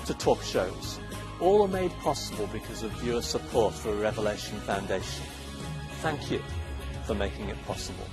to talk shows, all are made possible because of viewer support for Revelation Foundation. Thank you for making it possible.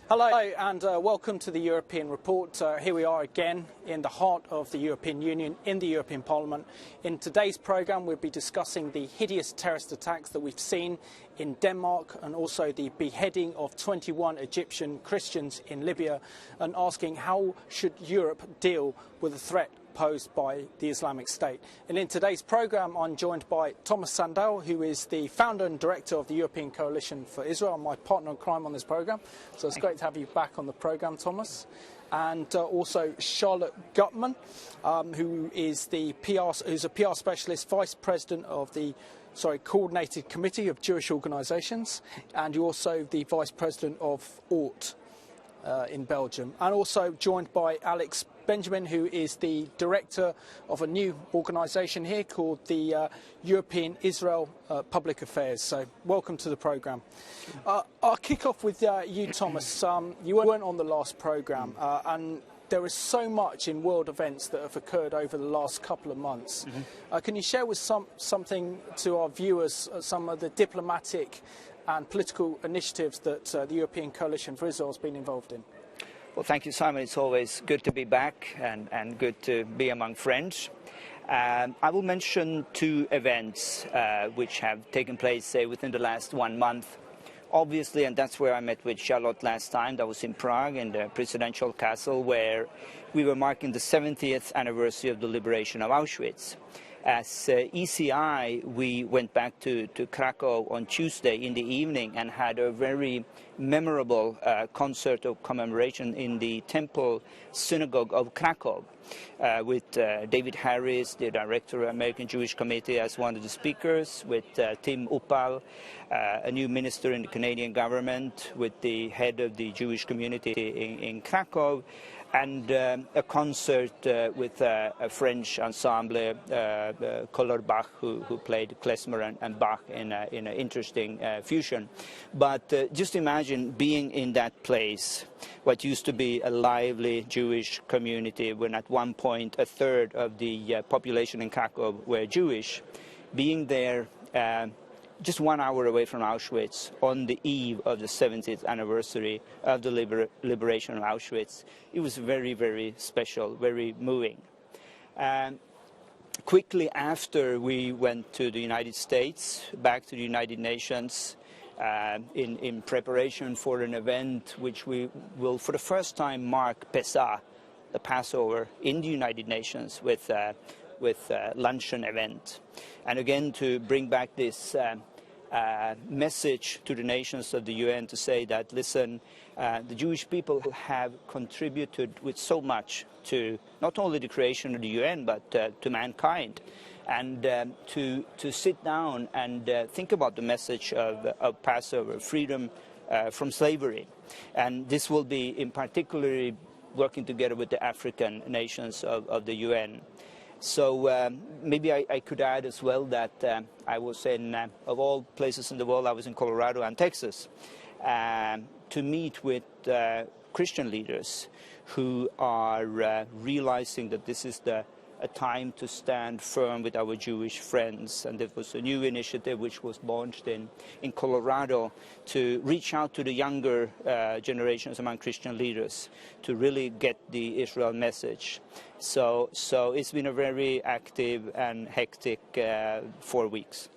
Hello and welcome to the European Report. Here we are again in the heart of the European Union, in the European Parliament. In today's programme we'll be discussing the hideous terrorist attacks that we've seen in Denmark and also the beheading of 21 Egyptian Christians in Libya, and asking how should Europe deal with the threat posed by the Islamic State. And in today's programme I'm joined by Tomas Sandell, who is the founder and director of the European Co-ordination for Israel, my partner in crime on this programme. So it's great to have you back on the programme, Thomas. And also Charlotte Gutman, who is who's a PR specialist, vice president of the Coordinated Committee of Jewish Organisations, and you're also the vice president of ORT in Belgium. And also joined by Alex Benjamin, who is the director of a new organisation here called the European Israel Public Affairs. So welcome to the programme. I'll kick off with you, Thomas. You weren't on the last programme, and there is so much in world events that have occurred over the last couple of months. Can you share with something to our viewers some of the diplomatic and political initiatives that the European Coalition for Israel has been involved in? Well, thank you, Simon. It's always good to be back and good to be among friends. I will mention two events which have taken place, say, within the last 1 month. Obviously, and that's where I met with Charlotte last time, that was in Prague, in the presidential castle, where we were marking the 70th anniversary of the liberation of Auschwitz. As ECI, we went back to Krakow on Tuesday in the evening and had a very memorable concert of commemoration in the Temple Synagogue of Krakow with David Harris, the director of the American Jewish Committee, as one of the speakers, with Tim Uppal, a new minister in the Canadian government, with the head of the Jewish community in Krakow, and a concert with a French ensemble, Color Bach, who played klezmer and Bach in an interesting fusion. But just imagine being in that place, what used to be a lively Jewish community, when at one point a third of the population in Krakow were Jewish, being there just 1 hour away from Auschwitz on the eve of the 70th anniversary of the liberation of Auschwitz. It was very, very special, very moving. Quickly after, we went to the United States, back to the United Nations, in preparation for an event which we will for the first time mark Pesach, the Passover, in the United Nations with a luncheon event. And again, to bring back this message to the nations of the UN to say that, listen, the Jewish people have contributed with so much to not only the creation of the UN, but to mankind. And to sit down and think about the message of Passover, freedom from slavery. And this will be in particularly working together with the African nations of the UN. So maybe I could add as well that I was in, of all places in the world, I was in Colorado and Texas to meet with Christian leaders who are realizing that this is a time to stand firm with our Jewish friends. And there was a new initiative which was launched in Colorado to reach out to the younger generations among Christian leaders to really get the Israel message. So it's been a very active and hectic 4 weeks.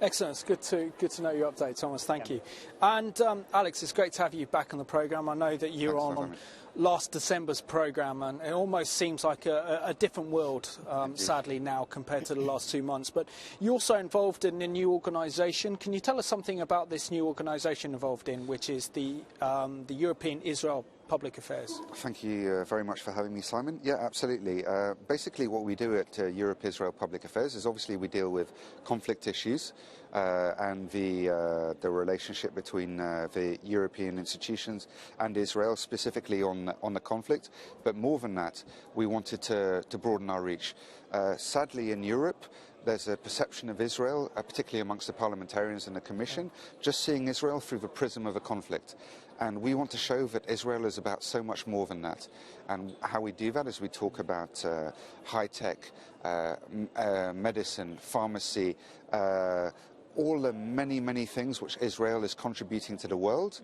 Excellent. It's good to know your update, Thomas. Thank you. And Alex, it's great to have you back on the programme. I know that you were on last December's programme, and it almost seems like a different world, sadly, now compared to the last 2 months. But you're also involved in a new organisation. Can you tell us something about this new organisation involved in, which is the European Israel Public Affairs? Thank you very much for having me, Simon. Yeah, absolutely. Basically what we do at Europe Israel Public Affairs is obviously we deal with conflict issues and the relationship between the European institutions and Israel, specifically on the conflict. But more than that, we wanted to broaden our reach. Sadly, in Europe, there's a perception of Israel, particularly amongst the parliamentarians and the Commission, just seeing Israel through the prism of a conflict. And we want to show that Israel is about so much more than that. And how we do that is we talk about high-tech, medicine, pharmacy, all the many, many things which Israel is contributing to the world,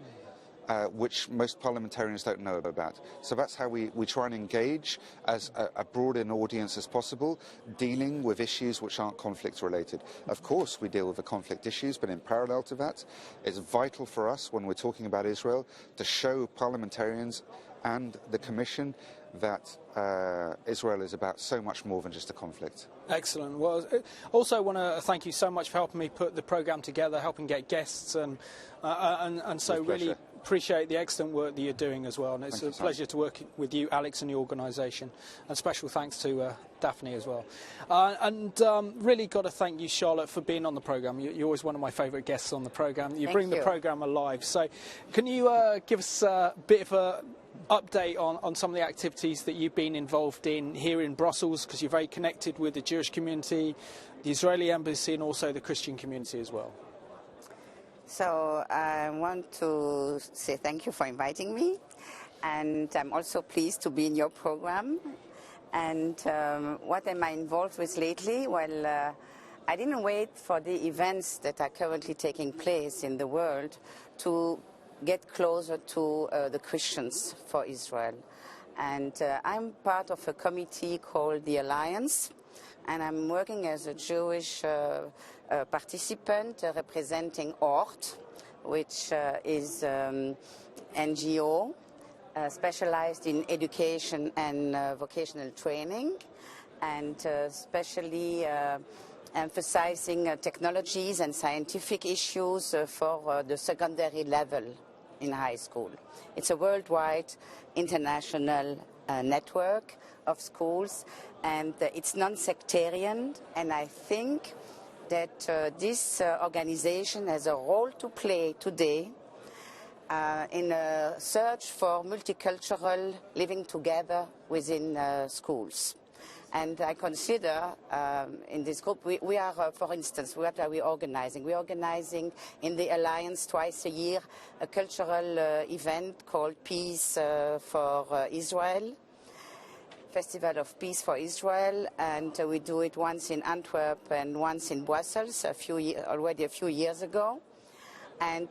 which most parliamentarians don't know about. So that's how we try and engage as a broad an audience as possible, dealing with issues which aren't conflict related. Of course we deal with the conflict issues, but in parallel to that, it's vital for us when we're talking about Israel to show parliamentarians and the Commission that Israel is about so much more than just a conflict. Excellent. Well, also I want to thank you so much for helping me put the programme together, helping get guests, and so really appreciate the excellent work that you're doing as well. And it's a pleasure to work with you, Alex, and your organisation. And special thanks to Daphne as well. Really got to thank you, Charlotte, for being on the programme. You're always one of my favourite guests on the programme. You bring the programme alive. So can you give us a bit of a update on some of the activities that you've been involved in here in Brussels, because you're very connected with the Jewish community, the Israeli embassy, and also the Christian community as well? So I want to say thank you for inviting me, and I'm also pleased to be in your program. And what am I involved with lately? Well, I didn't wait for the events that are currently taking place in the world to get closer to the Christians for Israel. And I'm part of a committee called the Alliance, and I'm working as a Jewish participant representing ORT, which is NGO specialized in education and vocational training, and especially emphasizing technologies and scientific issues for the secondary level in high school. It's a worldwide international network of schools, and it's non-sectarian, and I think that this organization has a role to play today in a search for multicultural living together within schools. And I consider in this group, we are, for instance, what are we organizing? We're organizing in the Alliance twice a year a cultural event called Peace for Israel, Festival of Peace for Israel, and we do it once in Antwerp and once in Brussels already a few years ago. And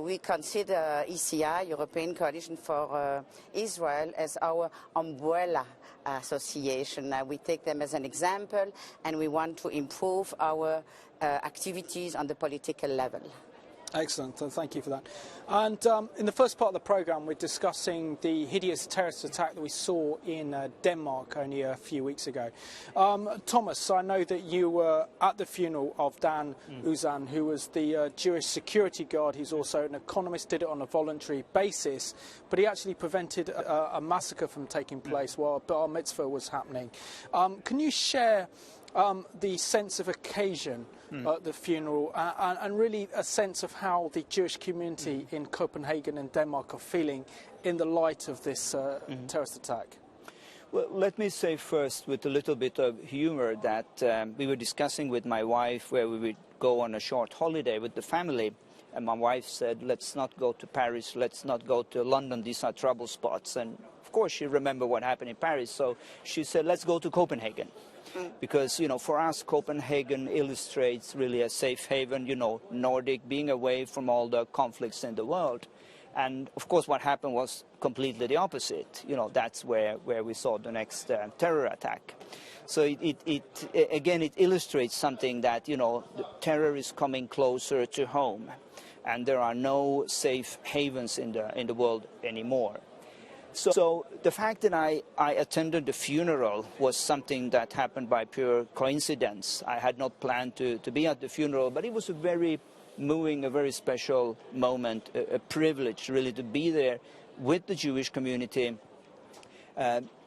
we consider ECI, European Coalition for Israel, as our umbrella association. We take them as an example, and we want to improve our activities on the political level. Excellent, thank you for that. And in the first part of the programme, we're discussing the hideous terrorist attack that we saw in Denmark only a few weeks ago. Thomas, I know that you were at the funeral of Dan Uzan, who was the Jewish security guard. He's also an economist, did it on a voluntary basis, but he actually prevented a massacre from taking place while Bar Mitzvah was happening. Can you share the sense of occasion at the funeral, and really a sense of how the Jewish community in Copenhagen and Denmark are feeling in the light of this terrorist attack? Well, let me say first with a little bit of humor that we were discussing with my wife where we would go on a short holiday with the family, and my wife said, let's not go to Paris, let's not go to London, these are trouble spots. And of course she remembered what happened in Paris, so she said, let's go to Copenhagen. Because, you know, for us, Copenhagen illustrates really a safe haven, you know, Nordic, being away from all the conflicts in the world. And, of course, what happened was completely the opposite. You know, that's where we saw the next terror attack. So again, it illustrates something that, you know, the terror is coming closer to home. And there are no safe havens in the world anymore. So the fact that I attended the funeral was something that happened by pure coincidence. I had not planned to be at the funeral, but it was a very moving, a very special moment, a privilege really to be there with the Jewish community,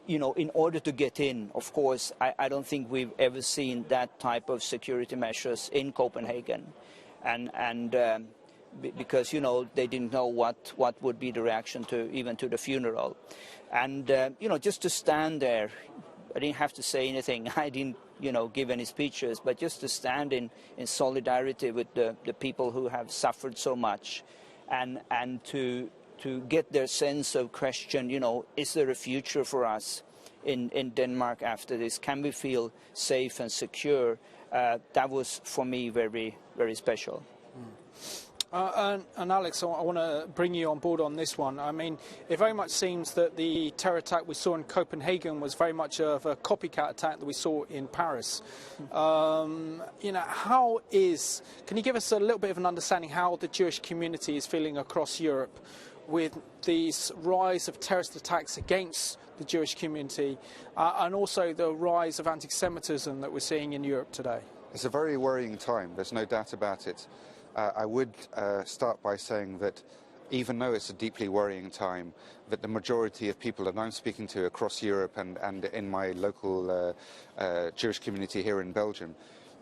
you know, in order to get in, of course, I don't think we've ever seen that type of security measures in Copenhagen, and because, you know, they didn't know what would be the reaction to even to the funeral, and you know, just to stand there, I didn't have to say anything. I didn't, you know, give any speeches, but just to stand in solidarity with the people who have suffered so much, and to get their sense of question, you know, is there a future for us in Denmark after this? Can we feel safe and secure? That was, for me, very, very special. And Alex, I want to bring you on board on this one. I mean, it very much seems that the terror attack we saw in Copenhagen was very much of a copycat attack that we saw in Paris. You know, can you give us a little bit of an understanding how the Jewish community is feeling across Europe with these rise of terrorist attacks against the Jewish community and also the rise of anti-Semitism that we're seeing in Europe today? It's a very worrying time, there's no doubt about it. I would start by saying that even though it's a deeply worrying time, that the majority of people that I'm speaking to across Europe and in my local Jewish community here in Belgium,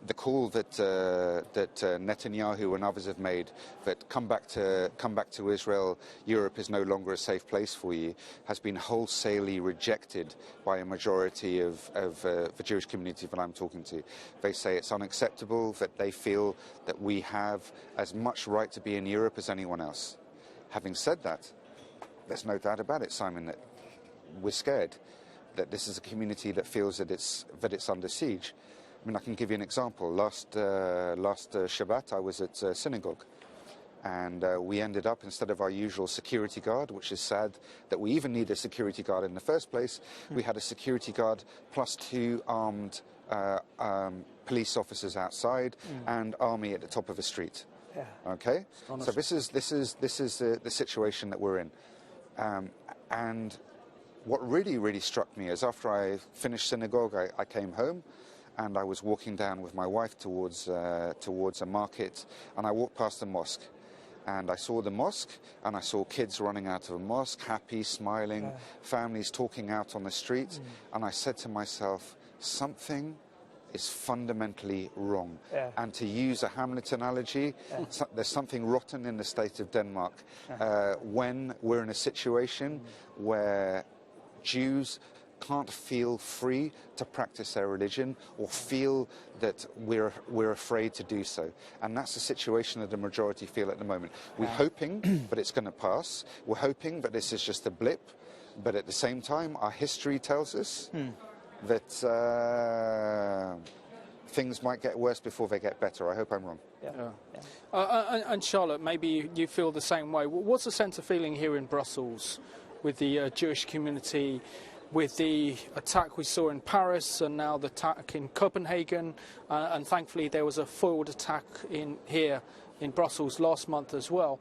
the call that Netanyahu and others have made, that come back to Israel, Europe is no longer a safe place for you, has been wholesalely rejected by a majority of the Jewish community that I'm talking to. They say it's unacceptable, that they feel that we have as much right to be in Europe as anyone else. Having said that, there's no doubt about it, Simon, that we're scared, that this is a community that feels that it's under siege. I mean, I can give you an example. Last Shabbat, I was at synagogue, and we ended up, instead of our usual security guard, which is sad that we even need a security guard in the first place, we had a security guard plus 2 armed police officers outside and army at the top of the street. Yeah. Okay, so this is the situation that we're in, and what really struck me is after I finished synagogue, I came home. And I was walking down with my wife towards a market, and I walked past the mosque, and I saw the mosque, and I saw kids running out of a mosque, happy, smiling, families talking out on the street, and I said to myself, something is fundamentally wrong. And to use a Hamlet analogy, there's something rotten in the state of Denmark when we're in a situation where Jews can't feel free to practice their religion or feel that we're afraid to do so. And that's the situation that the majority feel at the moment. We're hoping that it's going to pass. We're hoping that this is just a blip. But at the same time, our history tells us that things might get worse before they get better. I hope I'm wrong. And Charlotte, maybe you feel the same way. What's the sense of feeling here in Brussels with the Jewish community, with the attack we saw in Paris and now the attack in Copenhagen, and thankfully there was a foiled attack here in Brussels last month as well.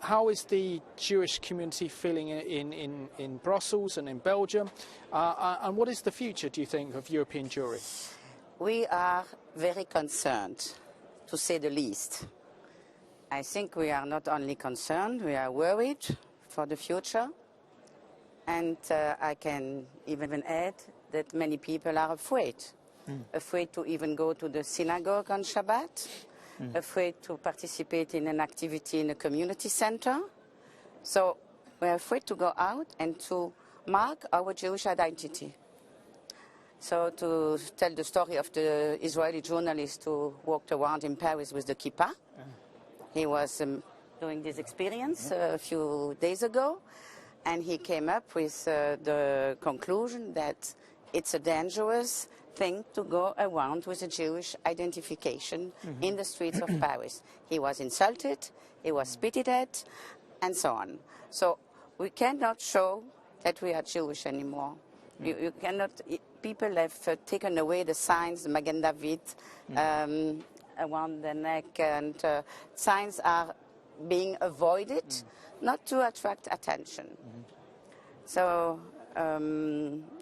How is the Jewish community feeling in Brussels and in Belgium? And what is the future, do you think, of European Jewry? We are very concerned, to say the least. I think we are not only concerned, we are worried for the future. And I can even add that many people are afraid. Afraid to even go to the synagogue on Shabbat, afraid to participate in an activity in a community center. So we're afraid to go out and to mark our Jewish identity. So to tell the story of the Israeli journalist who walked around in Paris with the kippah. He was doing this experience a few days ago. And he came up with the conclusion that it's a dangerous thing to go around with a Jewish identification in the streets of Paris. He was insulted, he was spitted at, and so on. So we cannot show that we are Jewish anymore. You cannot. People have taken away the signs, the Magen David, around the neck, and signs are being avoided. Not to attract attention. So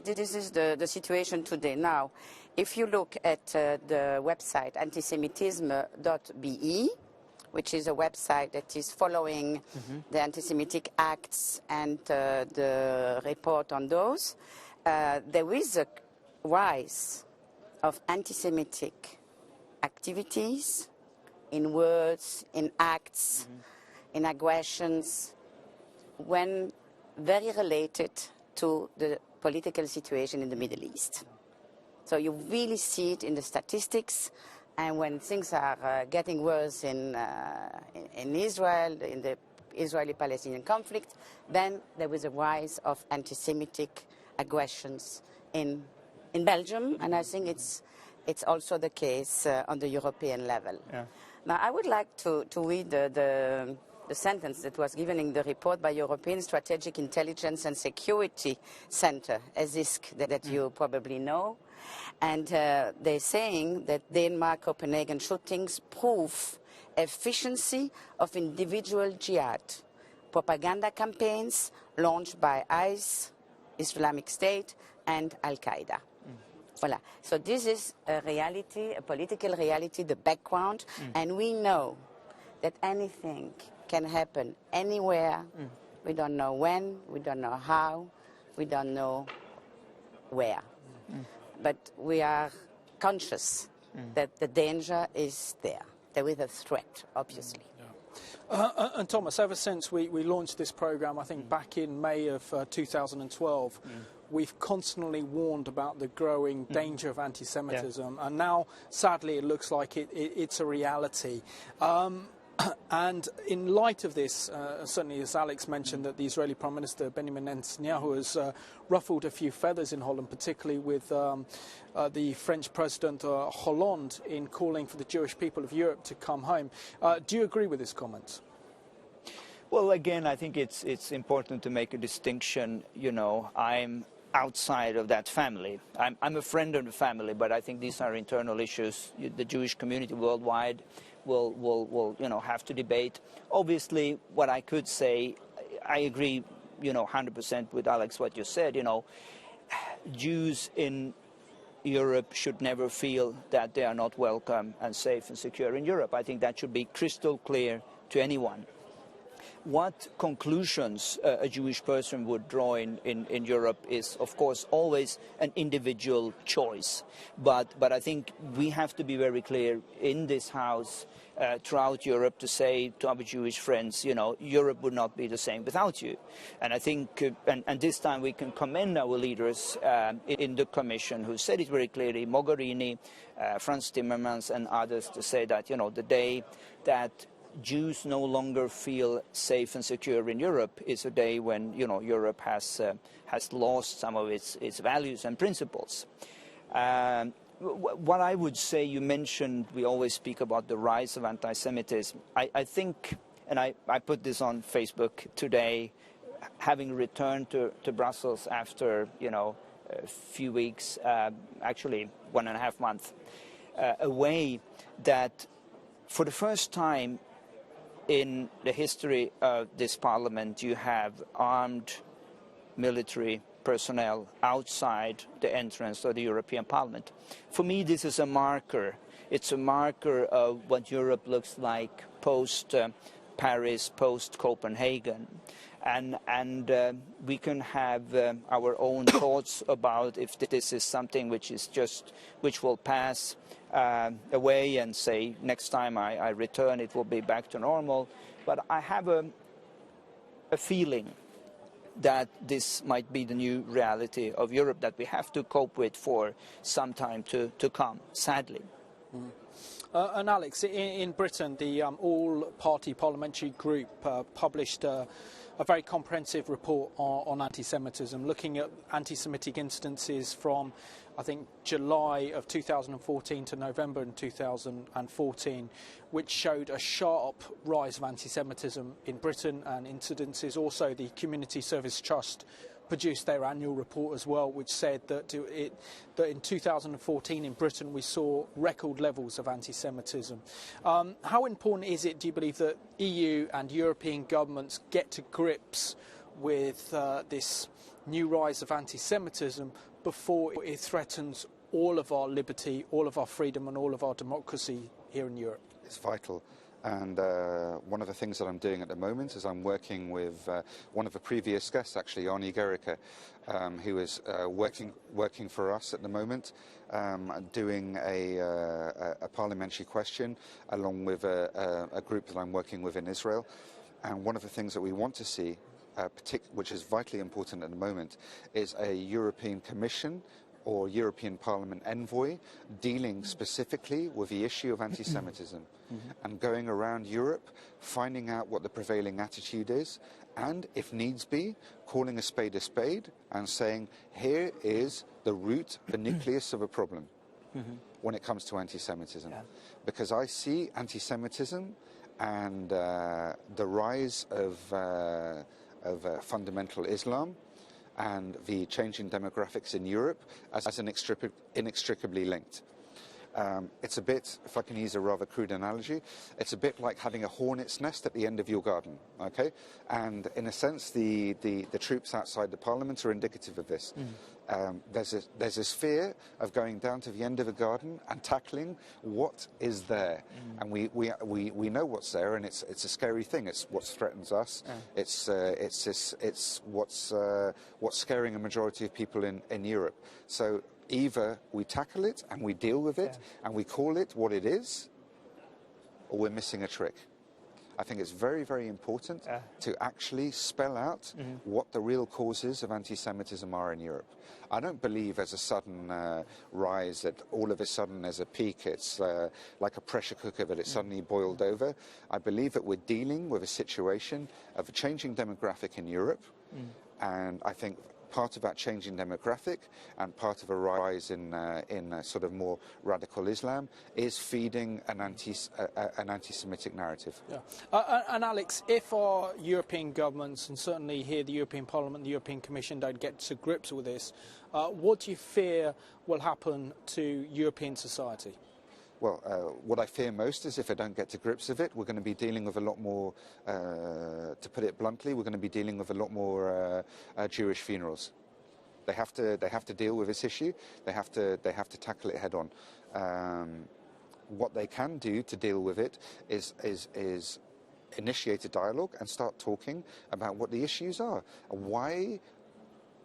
this is the situation today. Now, if you look at the website antisemitism.be, which is a website that is following the anti-Semitic acts and the report on those, there is a rise of anti-Semitic activities in words, in acts, in aggressions, when very related to the political situation in the Middle East. So you really see it in the statistics, and when things are getting worse in Israel, in the Israeli-Palestinian conflict, then there is a rise of anti-Semitic aggressions in Belgium, and I think it's also the case on the European level. Yeah. Now, I would like to read the sentence that was given in the report by European Strategic Intelligence and Security Center, ESISC, that you probably know. And they're saying that Denmark-Copenhagen shootings prove efficiency of individual jihad, propaganda campaigns launched by ISIS, Islamic State, and Al-Qaeda. Voilà. So this is a reality, a political reality, the background, and we know that anything can happen anywhere. We don't know when, we don't know how, we don't know where. But we are conscious that the danger is there. There is a threat, obviously. And Thomas, ever since we launched this programme, I think back in May of 2012, we've constantly warned about the growing danger of anti-Semitism, and now, sadly, it looks like it's a reality. And in light of this, certainly as Alex mentioned, that the Israeli Prime Minister Benjamin Netanyahu has ruffled a few feathers in Holland, particularly with the French President Hollande in calling for the Jewish people of Europe to come home. Do you agree with his comments? Well, again, I think it's important to make a distinction. You know, I'm outside of that family. I'm a friend of the family, but I think these are internal issues. The Jewish community worldwide will have to debate. Obviously, what I could say, I agree, 100% with Alex what you said. Jews in Europe should never feel that they are not welcome and safe and secure in Europe. I think that should be crystal clear to anyone. What conclusions a Jewish person would draw in Europe is, of course, always an individual choice. But I think we have to be very clear in this house, throughout Europe, to say to our Jewish friends, Europe would not be the same without you. And I think, and this time we can commend our leaders in the Commission who said it very clearly, Mogherini, Franz Timmermans and others, to say that, the day that Jews no longer feel safe and secure in Europe is a day when Europe has lost some of its values and principles. What I would say, you mentioned, we always speak about the rise of anti-Semitism. I think, and I put this on Facebook today, having returned to Brussels after a few weeks, actually 1.5 months away, that for the first time in the history of this parliament, you have armed military personnel outside the entrance of the European Parliament. For me, this is a marker. It's a marker of what Europe looks like post-Paris, post-Copenhagen. And we can have our own thoughts about if this is something which will pass away and say next time I return it will be back to normal. But I have a feeling that this might be the new reality of Europe that we have to cope with for some time to come, sadly. And Alex, in Britain, the all-party parliamentary group published a very comprehensive report on anti-Semitism, looking at anti-Semitic instances from, I think, July of 2014 to November in 2014, which showed a sharp rise of anti-Semitism in Britain and incidences. Also, the Community Service Trust produced their annual report as well, which said that in 2014 in Britain we saw record levels of anti-Semitism. How important is it, do you believe, that EU and European governments get to grips with this new rise of anti-Semitism before it threatens all of our liberty, all of our freedom and all of our democracy here in Europe? It's vital. And one of the things that I'm doing at the moment is I'm working with one of the previous guests, actually, Arnie Gericke, who is working for us at the moment, doing a parliamentary question along with a group that I'm working with in Israel. And one of the things that we want to see, which is vitally important at the moment, is a European Commission or European Parliament envoy dealing specifically with the issue of anti-Semitism and going around Europe, finding out what the prevailing attitude is, and, if needs be, calling a spade and saying, here is the root, the nucleus of a problem when it comes to anti-Semitism. Yeah. Because I see anti-Semitism and the rise of fundamental Islam and the changing demographics in Europe as inextricably linked. It's a bit, if I can use a rather crude analogy, it's a bit like having a hornet's nest at the end of your garden, okay? And in a sense, the troops outside the parliament are indicative of this. There's this fear of going down to the end of a garden and tackling what is there. And we know what's there, and it's a scary thing. It's what threatens us. It's what's scaring a majority of people in Europe. So either we tackle it and we deal with it and we call it what it is, or we're missing a trick. I think it's very, very important to actually spell out what the real causes of anti-Semitism are in Europe. I don't believe there's a sudden rise, that all of a sudden there's a peak, it's like a pressure cooker, that it's suddenly boiled over. I believe that we're dealing with a situation of a changing demographic in Europe, and I think part of that changing demographic and part of a rise in sort of more radical Islam is feeding an anti-Semitic narrative. Yeah. And Alex, if our European governments, and certainly here the European Parliament, the European Commission, don't get to grips with this, what do you fear will happen to European society? Well, what I fear most is if I don't get to grips with it, we're going to be dealing with a lot more, to put it bluntly, we're going to be dealing with a lot more Jewish funerals. They have to deal with this issue. They have to tackle it head on. What they can do to deal with it is initiate a dialogue and start talking about what the issues are. Why?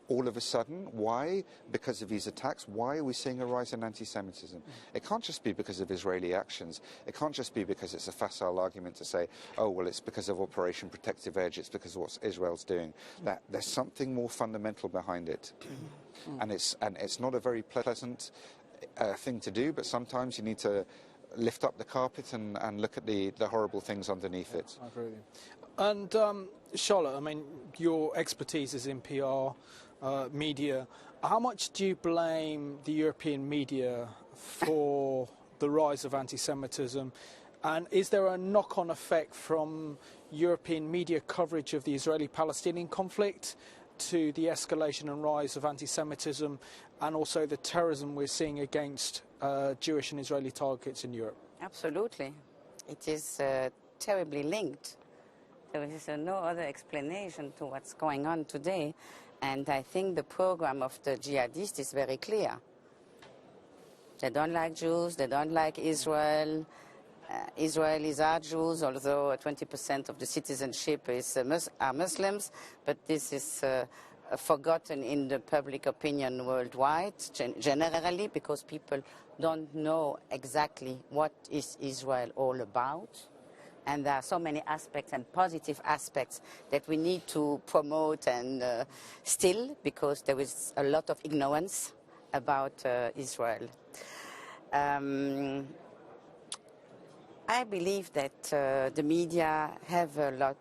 All of a sudden, why, because of these attacks, why are we seeing a rise in anti-Semitism? It can't just be because of Israeli actions. It can't just be because it's a facile argument to say, oh, well, it's because of Operation Protective Edge, it's because of what Israel's doing. That there's something more fundamental behind it. And it's not a very pleasant thing to do, but sometimes you need to lift up the carpet and look at the horrible things underneath it. I agree with you. And Charlotte, I mean, your expertise is in PR, media. How much do you blame the European media for the rise of anti-Semitism? And is there a knock-on effect from European media coverage of the Israeli-Palestinian conflict to the escalation and rise of anti-Semitism and also the terrorism we're seeing against Jewish and Israeli targets in Europe? Absolutely. It is terribly linked. There is no other explanation to what's going on today. And I think the program of the jihadists is very clear. They don't like Jews, they don't like Israel. Israelis are Jews, although 20% of the citizenship are Muslims, but this is forgotten in the public opinion worldwide, generally, because people don't know exactly what is Israel all about. And there are so many aspects and positive aspects that we need to promote and still, because there is a lot of ignorance about Israel. I believe that the media have a lot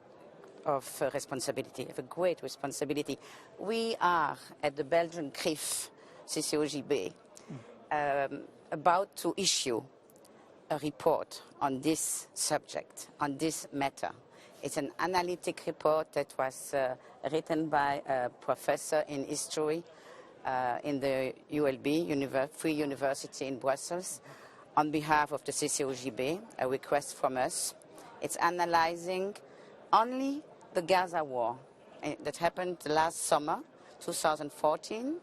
of responsibility, have a great responsibility. We are at the Belgian CRIF, CCOJB, about to issue a report on this subject, on this matter. It's an analytic report that was written by a professor in history in the ULB, Free University in Brussels, on behalf of the CCOJB, a request from us. It's analyzing only the Gaza war that happened last summer, 2014,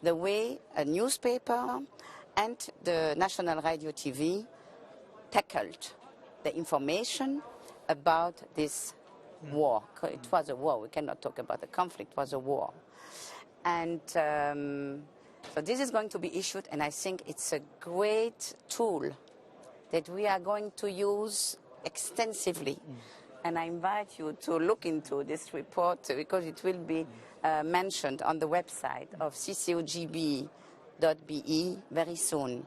the way a newspaper and the National Radio TV tackled the information about this war. It was a war. We cannot talk about the conflict. It was a war. And so this is going to be issued, and I think it's a great tool that we are going to use extensively. And I invite you to look into this report because it will be mentioned on the website of ccogb.be very soon.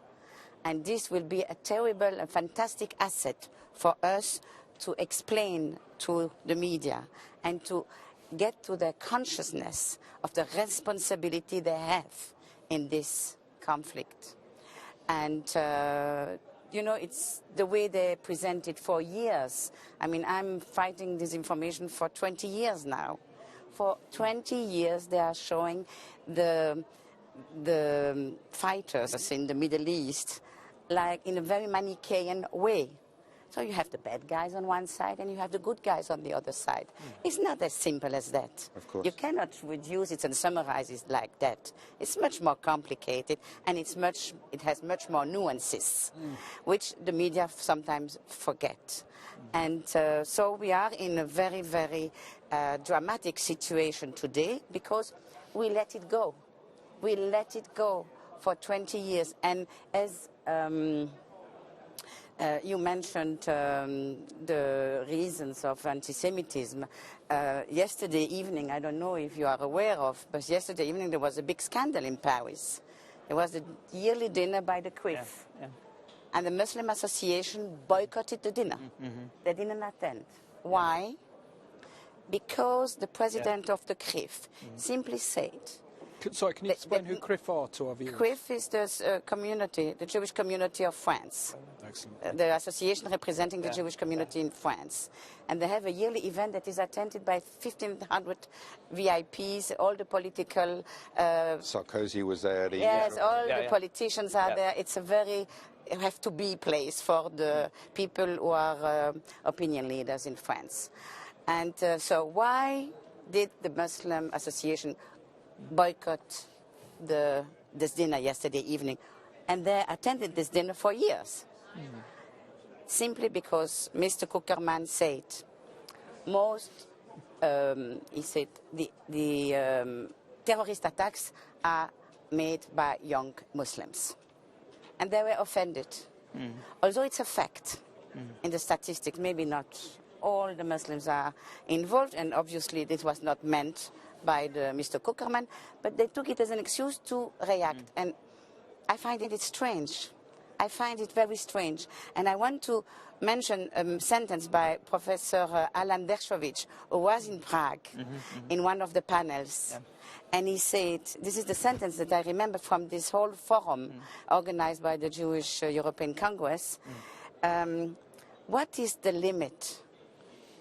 And this will be a terrible and fantastic asset for us to explain to the media and to get to the consciousness of the responsibility they have in this conflict. And you know, it's the way they present it for years. I mean, I'm fighting this information for 20 years now. For 20 years, they are showing the fighters in the Middle East like in a very Manichaean way. So you have the bad guys on one side and you have the good guys on the other side. It's not as simple as that. Of course. You cannot reduce it and summarize it like that. It's much more complicated, and it has much more nuances, which the media sometimes forget. And so we are in a very, very dramatic situation today because we let it go. We let it go for 20 years. And as you mentioned the reasons of anti-Semitism. Yesterday evening, I don't know if you are aware of, but yesterday evening there was a big scandal in Paris. There was a yearly dinner by the CRIF. Yeah. And the Muslim Association boycotted the dinner. They didn't attend. Why? Because the president of the CRIF simply said, Sorry, can you explain who CRIF are to our viewers? CRIF is the community, the Jewish community of France. Excellent. The association representing the Jewish community in France. And they have a yearly event that is attended by 1,500 VIPs, all the political... Sarkozy was there. Yes, all the politicians are there. It's a very have-to-be place for the people who are opinion leaders in France. And so why did the Muslim Association boycott this dinner yesterday evening? And they attended this dinner for years. Simply because Mr. Kuckerman said, he said, the terrorist attacks are made by young Muslims. And they were offended. Although it's a fact in the statistics, maybe not all the Muslims are involved, and obviously this was not meant by Mr. Kuckerman, but they took it as an excuse to react. And I find it strange. I find it very strange. And I want to mention a sentence by Professor Alan Dershowitz, who was in Prague in one of the panels. And he said, this is the sentence that I remember from this whole forum organized by the Jewish European Congress. What is the limit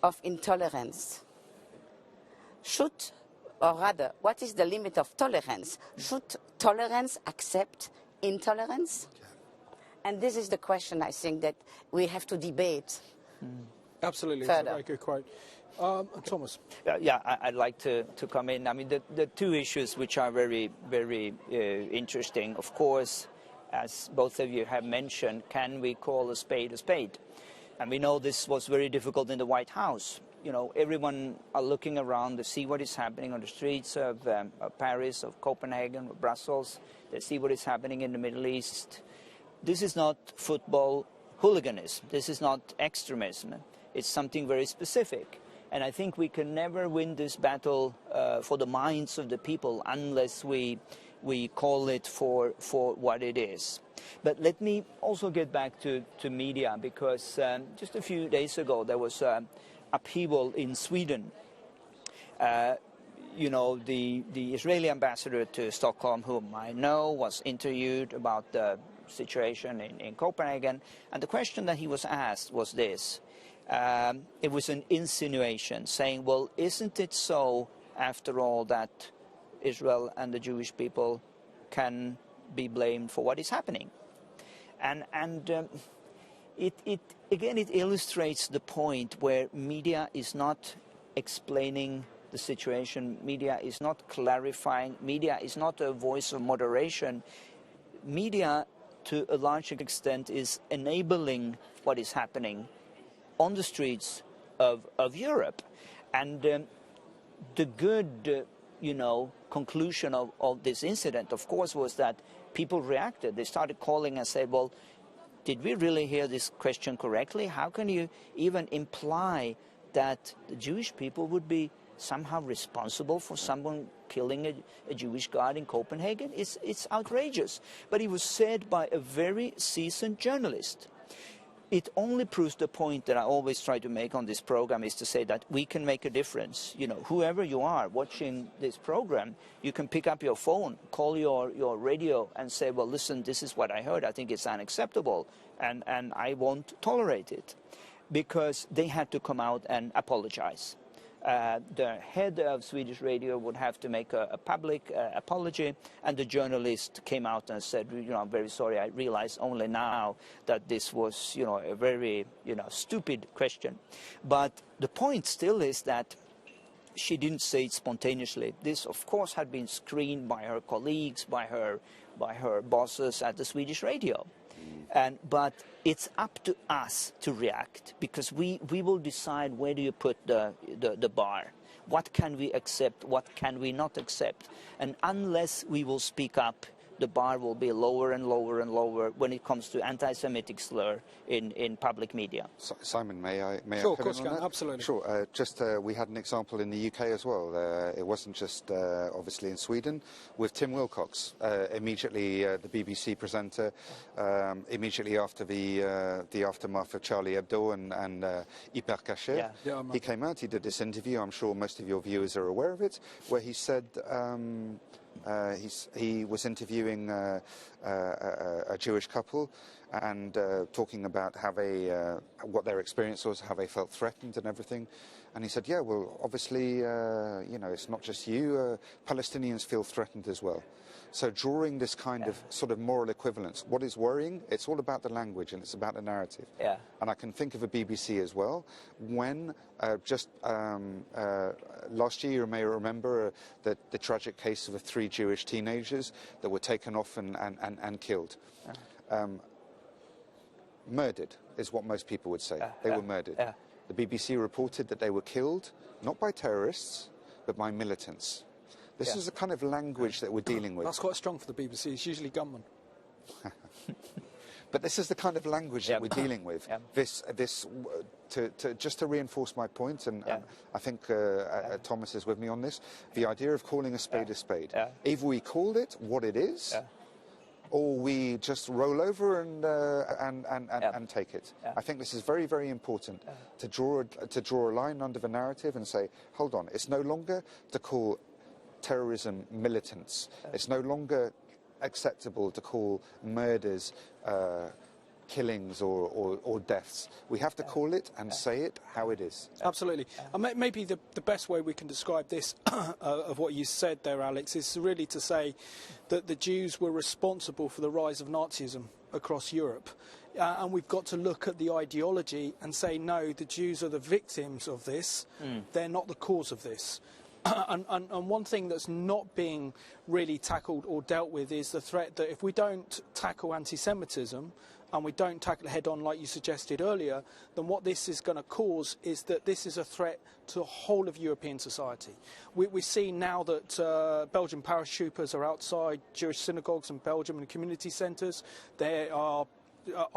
of intolerance? Or rather, what is the limit of tolerance? Should tolerance accept intolerance? And this is the question, I think, that we have to debate. Absolutely, further. it's a very good quote. Thomas. Yeah, I'd like to come in. I mean, the two issues which are very, very interesting, of course, as both of you have mentioned, can we call a spade a spade? And we know this was very difficult in the White House. You know, everyone are looking around to see what is happening on the streets of Paris, of Copenhagen, of Brussels. They see what is happening in the Middle East. This is not football hooliganism. This is not extremism. It's something very specific. And I think we can never win this battle for the minds of the people unless we call it for what it is. But let me also get back to media, because just a few days ago there was upheaval in Sweden. You know, the Israeli ambassador to Stockholm, whom I know, was interviewed about the situation in Copenhagen, and the question that he was asked was this. It was an insinuation saying, well, isn't it so, after all, that Israel and the Jewish people can be blamed for what is happening? And it illustrates the point where media is not explaining the situation, media is not clarifying, media is not a voice of moderation. Media, to a large extent, is enabling what is happening. on the streets of Europe. And the good, conclusion of this incident, of course, was that people reacted. They started calling and said, well, did we really hear this question correctly? How can you even imply that the Jewish people would be somehow responsible for someone killing a Jewish guard in Copenhagen? It's outrageous. But it was said by a very seasoned journalist. It only proves the point that I always try to make on this program, is to say that we can make a difference. Whoever you are watching this program, you can pick up your phone, call your radio and say, well, listen, this is what I heard. I think it's unacceptable and I won't tolerate it. Because they had to come out and apologize. The head of Swedish radio would have to make a public apology, and the journalist came out and said, I'm very sorry, I realize only now that this was, a very, stupid question. But the point still is that she didn't say it spontaneously. This, of course, had been screened by her colleagues, by her bosses at the Swedish radio. But it's up to us to react, because we will decide where do you put the bar. What can we accept, what can we not accept? And unless we will speak up, the bar will be lower and lower and lower when it comes to anti-Semitic slur in public media. Simon, may I sure, come in on that? Absolutely. Sure. We had an example in the UK as well. It wasn't just obviously in Sweden with Tim Wilcox. Immediately, the BBC presenter, immediately after the aftermath of Charlie Hebdo and Hyper Caché, he came out. He did this interview. I'm sure most of your viewers are aware of it, where he said. He was interviewing a Jewish couple and talking about how what their experience was, how they felt threatened and everything. And he said, yeah, well, obviously, it's not just you. Palestinians feel threatened as well. So drawing this kind of sort of moral equivalence, what is worrying? It's all about the language and it's about the narrative. Yeah. And I can think of a BBC as well, when last year, you may remember the tragic case of the 3 Jewish teenagers that were taken off and killed. Murdered is what most people would say. They were murdered. The BBC reported that they were killed, not by terrorists, but by militants. This is the kind of language that we're dealing with. That's quite strong for the BBC. It's usually Gutman. But this is the kind of language that we're dealing with. Just to reinforce my point, and I think Thomas is with me on this, the idea of calling a spade a spade. Either we call it what it is, or we just roll over and take it. I think this is very, very important to draw a line under the narrative and say, hold on, it's no longer to call terrorism militants. It's no longer acceptable to call murders killings or deaths. We have to call it and say it how it is. Absolutely. And maybe the best way we can describe this, of what you said there, Alex, is really to say that the Jews were responsible for the rise of Nazism across Europe. And we've got to look at the ideology and say, no, the Jews are the victims of this. They're not the cause of this. And one thing that's not being really tackled or dealt with is the threat that if we don't tackle anti-Semitism and we don't tackle it head-on like you suggested earlier, then what this is going to cause is that this is a threat to the whole of European society. We see now that Belgian paratroopers are outside Jewish synagogues in Belgium and community centres. There are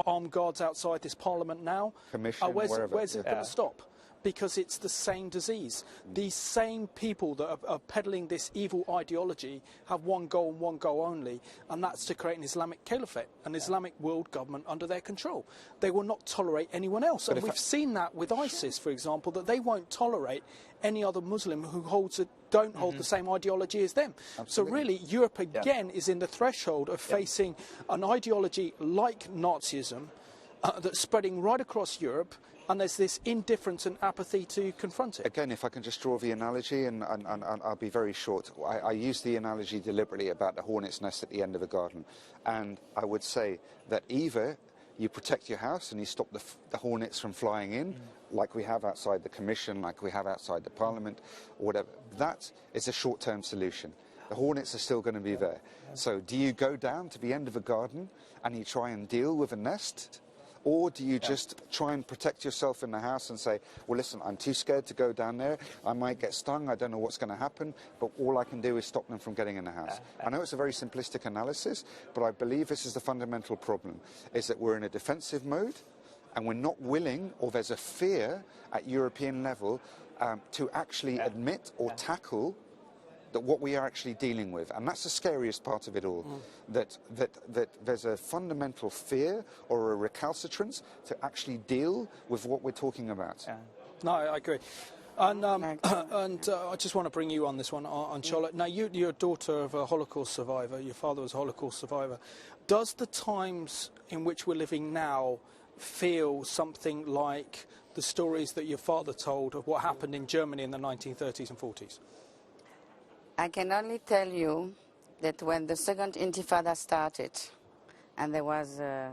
armed guards outside this parliament now. Where's it going to stop? Because it's the same disease. These same people that are peddling this evil ideology have one goal and one goal only, and that's to create an Islamic caliphate, an Islamic world government under their control. They will not tolerate anyone else. And we've seen that with ISIS, for example, that they won't tolerate any other Muslim who don't hold the same ideology as them. Absolutely. So really, Europe again is in the threshold of facing an ideology like Nazism that's spreading right across Europe, and there's this indifference and apathy to confront it. Again, if I can just draw the analogy, and I'll be very short. I use the analogy deliberately about the hornet's nest at the end of a garden. And I would say that either you protect your house and you stop the hornets from flying in, like we have outside the Commission, like we have outside the Parliament, or whatever. That is a short-term solution. The hornets are still going to be there. So do you go down to the end of a garden and you try and deal with a nest? Or do you just try and protect yourself in the house and say, well, listen, I'm too scared to go down there. I might get stung. I don't know what's going to happen. But all I can do is stop them from getting in the house. I know it's a very simplistic analysis, but I believe this is the fundamental problem, is that we're in a defensive mode and we're not willing, or there's a fear at European level to actually admit or tackle that what we are actually dealing with. And that's the scariest part of it all, that there's a fundamental fear or a recalcitrance to actually deal with what we're talking about. No, I agree. And I just want to bring you on this one, on Charlotte. Now, you're a daughter of a Holocaust survivor. Your father was a Holocaust survivor. Does the times in which we're living now feel something like the stories that your father told of what happened in Germany in the 1930s and 40s? I can only tell you that when the second Intifada started, and there was a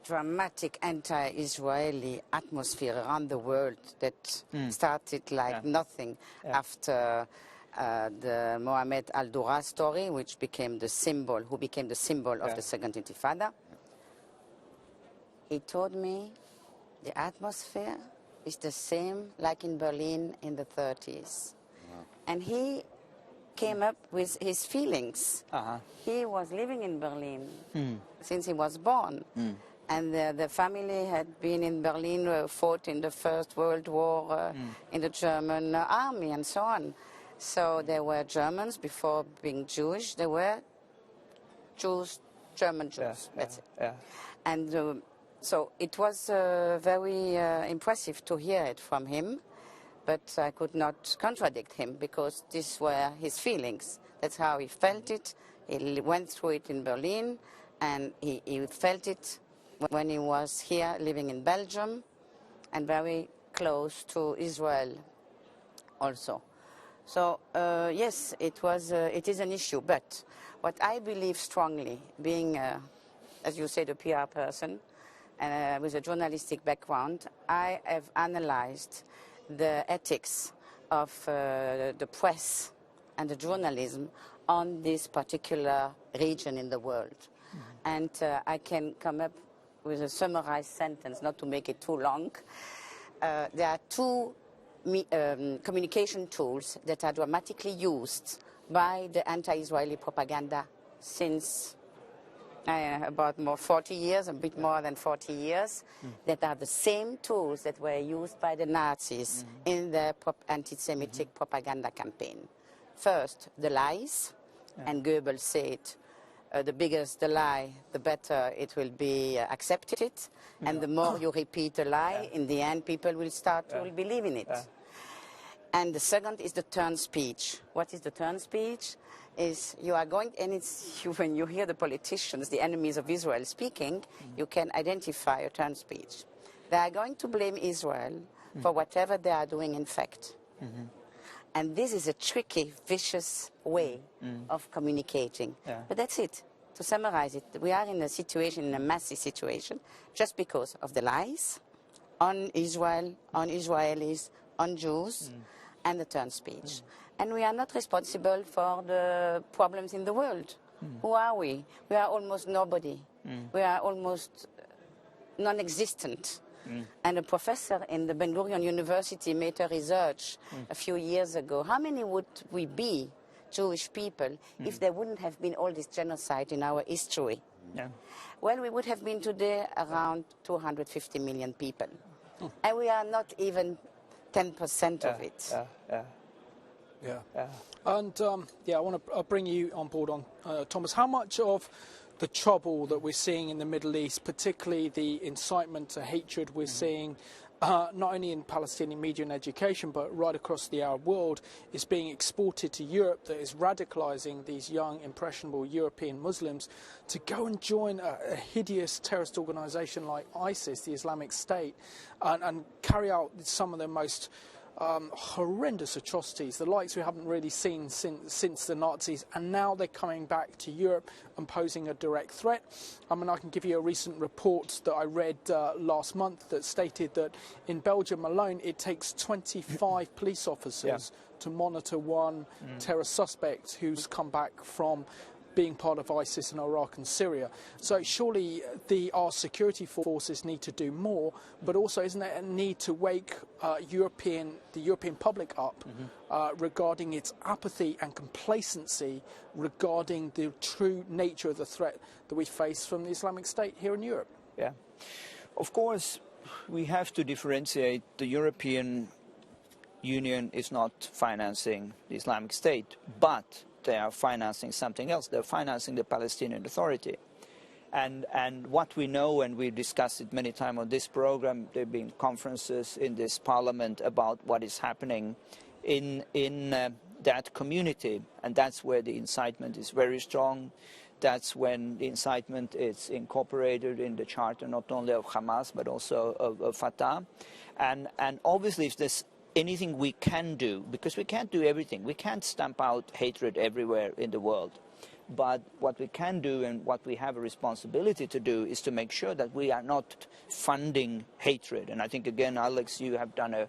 dramatic anti-Israeli atmosphere around the world that started like nothing after the Mohammed al-Dura story, which became the symbol, of the second Intifada. He told me the atmosphere is the same like in Berlin in the 30s. And he came up with his feelings. He was living in Berlin since he was born. And the family had been in Berlin, fought in the First World War in the German army and so on. So there were Germans before being Jewish. There were Jews, German Jews. That's it. And so it was very impressive to hear it from him. But I could not contradict him because these were his feelings. That's how he felt it. He went through it in Berlin, and he felt it when he was here living in Belgium and very close to Israel also. So yes, it is an issue. But what I believe strongly, being, as you said, a PR person and with a journalistic background, I have analyzed the ethics of the press and the journalism on this particular region in the world. And I can come up with a summarized sentence, not to make it too long. There are two communication tools that are dramatically used by the anti-Israeli propaganda since about 40 years, a bit more than 40 years, that are the same tools that were used by the Nazis in their anti-Semitic propaganda campaign. First, the lies, and Goebbels said, the bigger the lie, the better it will be accepted, and the more you repeat a lie, in the end people will start to believe in it. And the second is the turn speech. What is the turn speech? Is you are going, and it's when you hear the politicians, the enemies of Israel speaking, you can identify a turn speech. They are going to blame Israel for whatever they are doing in fact. And this is a tricky, vicious way of communicating. But that's it. To summarize it, we are in a situation, in a massive situation, just because of the lies on Israel, on Israelis, on Jews, and the turn speech. And we are not responsible for the problems in the world. Who are we? We are almost nobody. We are almost non-existent. And a professor in the Ben Gurion University made a research a few years ago. How many would we be, Jewish people, if there wouldn't have been all this genocide in our history? Well, we would have been today around 250 million people. And we are not even 10% of it. And I want to bring you on board on Thomas. How much of the trouble that we're seeing in the Middle East, particularly the incitement to hatred we're seeing not only in Palestinian media and education but right across the Arab world, is being exported to Europe, that is radicalising these young, impressionable European Muslims to go and join a hideous terrorist organisation like ISIS, the Islamic State, and carry out some of the most horrendous atrocities, the likes we haven't really seen since the Nazis, and now they're coming back to Europe and posing a direct threat. I mean, I can give you a recent report that I read last month that stated that in Belgium alone it takes 25 police officers to monitor one terror suspect who's come back from being part of ISIS in Iraq and Syria. So surely our security forces need to do more, but also isn't there a need to wake the European public up regarding its apathy and complacency regarding the true nature of the threat that we face from the Islamic State here in Europe? Yeah, of course, we have to differentiate. The European Union is not financing the Islamic State, but they are financing something else. They're financing the Palestinian Authority. And what we know, and we've discussed it many times on this program, there have been conferences in this parliament about what is happening in that community. And that's where the incitement is very strong. That's when the incitement is incorporated in the charter, not only of Hamas, but also of Fatah. And obviously, if there's anything we can do, because we can't do everything. We can't stamp out hatred everywhere in the world. But what we can do, and what we have a responsibility to do, is to make sure that we are not funding hatred. And I think, again, Alex, you have done a